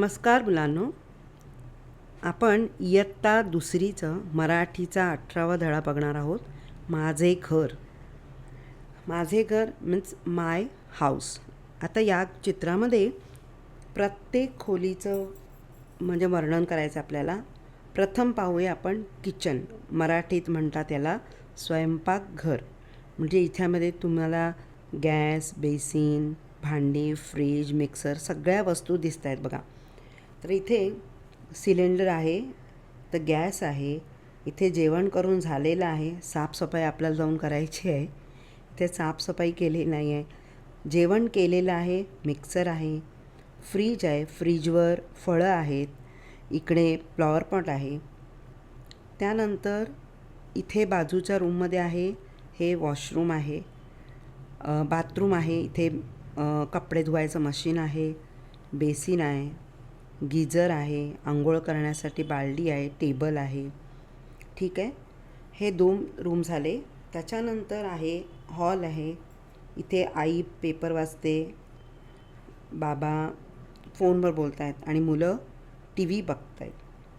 नमस्कार मुलांनो, आपण इयत्ता दुसरीचं मराठीचा 18वा धडा बघणार आहोत. माझे घर. माझे घर मीन्स माय हाऊस. आता या चित्रामध्ये प्रत्येक खोलीचं म्हणजे वर्णन करायचं आपल्याला. प्रथम पाहूया आपण किचन. मराठीत म्हणतात याला स्वयंपाकघर. म्हणजे इथ्यामध्ये तुम्हाला गॅस, बेसिन, भांडी, फ्रीज, मिक्सर सगळ्या वस्तू दिसत आहेत बघा. तर इथे सिलेंडर आहे, तर गॅस आहे. इथे जेवण करून झालेलं आहे. साफसफाई आपल्याला जाऊन करायची आहे. इथे साफसफाई केली नाही आहे. जेवण केलेलं आहे. मिक्सर आहे. फ्रीज आहे. फ्रीजवर फळं आहेत. इकडे फ्लॉवर पॉट आहे. त्यानंतर इथे बाजूच्या रूममध्ये आहे हे वॉशरूम आहे. बाथरूम आहे. इथे कपडे धुवायचं मशीन आहे. बेसिन आहे. गिजर आहे. आंघोळ करण्यासाठी बाल्डी आहे. टेबल आहे. ठीक आहे. हे 2 रूम झाले. त्याच्यानंतर आहे हॉल आहे. इथे आई पेपर वाचते, बाबा फोनवर बोलत आहेत आणि मुलं टी व्ही बघत आहेत.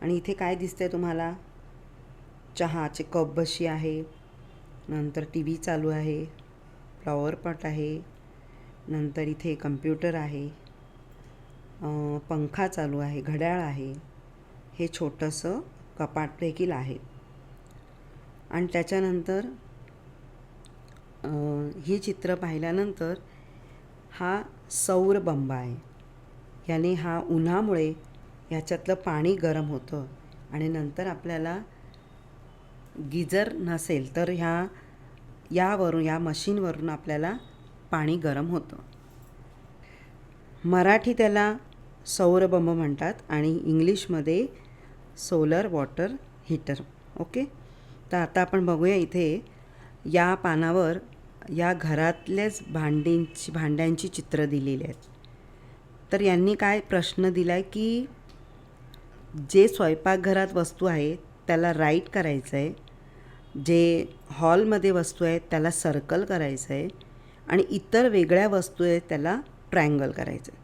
आणि इथे काय दिसतंय तुम्हाला? चहाचे कप बशी आहे. नंतर टी व्ही चालू आहे. फ्लॉवर पॉट आहे. नंतर इथे कम्प्युटर आहे. पंखा चालू आहे. घड्याळ आहे. हे छोटंसं कपाट देखील आहे. आणि त्याच्यानंतर ही चित्र पाहिल्यानंतर हा सौर बंब आहे. याने हा उन्हामुळे ह्याच्यातलं पाणी गरम होतं आणि नंतर आपल्याला गिजर नसेल तर या मशीनवरून आपल्याला पाणी गरम होतं. मराठी त्याला सौरबंब म्हणतात आणि इंग्लिशमध्ये सोलर वॉटर हीटर. ओके. तर आता आपण बघूया इथे या पानावर या घरातल्याच भांड्यांची चित्र दिलेली आहेत. तर यांनी काय प्रश्न दिला आहे की जे स्वयंपाकघरात वस्तू आहे त्याला राईट करायचं आहे, जे हॉलमध्ये वस्तू आहेत त्याला सर्कल करायचं आहे आणि इतर वेगळ्या वस्तू आहेत त्याला ट्रायंगल करायचं आहे.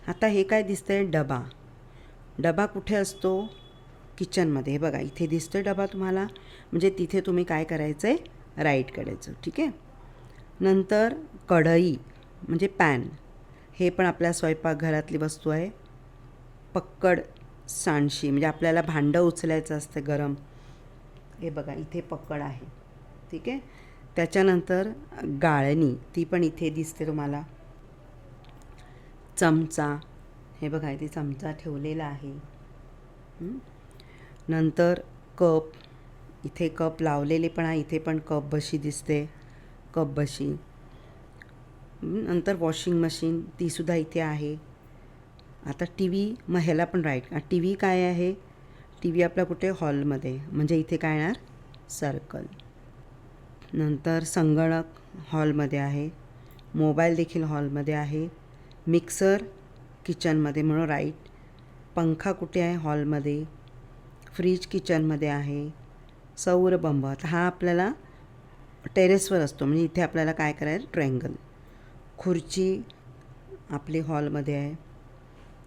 आता हे काय दिसतं आहे? डबा. डबा कुठे असतो? किचनमध्ये. हे बघा इथे दिसतोय डबा तुम्हाला, म्हणजे तिथे तुम्ही काय करायचं आहे? राईट करायचं. ठीक आहे. नंतर कढई म्हणजे पॅन. हे पण आपल्या स्वयंपाकघरातली वस्तू आहे. पक्कड सांडशी म्हणजे आपल्याला भांडं उचलायचं असतं गरम. हे बघा इथे पक्कड आहे. ठीक आहे. त्याच्यानंतर गाळणी, ती पण इथे दिसते तुम्हाला. चमचा, हे बघा इथे चमचा ठेवलेला आहे. नंतर कप, इथे कप लावलेले पण आहे. इथे पण कप बशी दिसते, कप बशी. नंतर वॉशिंग मशीन, तीसुद्धा इथे आहे. आता टी व्ही, मग ह्याला पण राईट. टी व्ही काय आहे? टी व्ही आपला कुठे? हॉलमध्ये, म्हणजे इथे काय येणार? सर्कल. नंतर संगणक हॉलमध्ये आहे. मोबाईल देखील हॉलमध्ये आहे. मिक्सर किचनमध्ये म्हणून राईट. पंखा कुठे आहे? हॉलमध्ये. फ्रीज किचनमध्ये आहे. सौर बंब, आता हा आपल्याला टेरेसवर असतो, म्हणजे इथे आपल्याला काय करायचं? ट्रायंगल. खुर्ची आपली हॉलमध्ये आहे.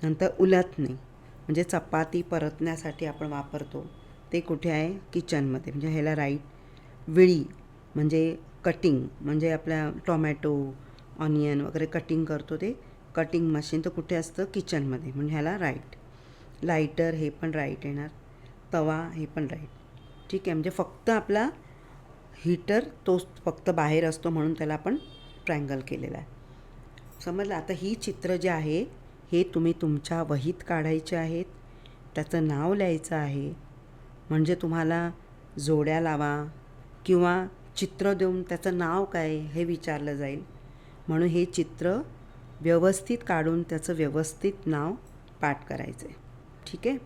नंतर उलथणे म्हणजे चपाती परतण्यासाठी आपण वापरतो, ते कुठे आहे? किचनमध्ये, म्हणजे ह्याला राईट. विळी म्हणजे कटिंग, म्हणजे आपल्या टोमॅटो, ऑनियन वगैरे कटिंग करतो ते कटिंग मशीन, तर कुठे असतं? किचनमध्ये, म्हणजे ह्याला राईट. लायटर, हे पण राईट येणार. तवा, हे पण राईट. ठीक आहे. म्हणजे फक्त आपला हीटर तो फक्त बाहेर असतो म्हणून त्याला आपण ट्रायंगल केलेला आहे. समजलं? आता ही चित्र जे आहे हे तुम्ही तुमच्या वहीत काढायचे आहेत. त्याचं नाव लिहायचं आहे. म्हणजे तुम्हाला जोड्या लावा किंवा चित्र देऊन त्याचं नाव काय हे विचारलं जाईल. म्हणून हे चित्र व्यवस्थित काढून त्याचं व्यवस्थित नाव पाठ करायचं आहे. ठीक आहे.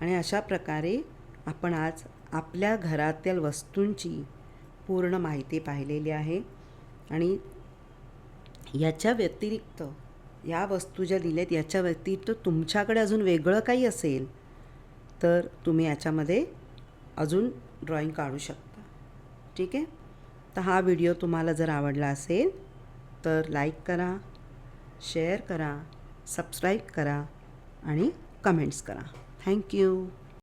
आणि अशा प्रकारे आपण आज आपल्या घरातील वस्तूंची पूर्ण माहिती पाहिलेली आहे. आणि याच्या व्यतिरिक्त या वस्तू ज्या दिल्यात याच्या व्यतिरिक्त तुमच्याकडे अजून वेगळं काही असेल तर तुम्ही याच्यामध्ये अजून ड्रॉईंग काढू शकता. ठीक आहे. तर हा व्हिडिओ तुम्हाला जर आवडला असेल तर लाईक करा, शेअर करा, सबस्क्राईब करा आणि कमेंट्स करा. थँक्यू.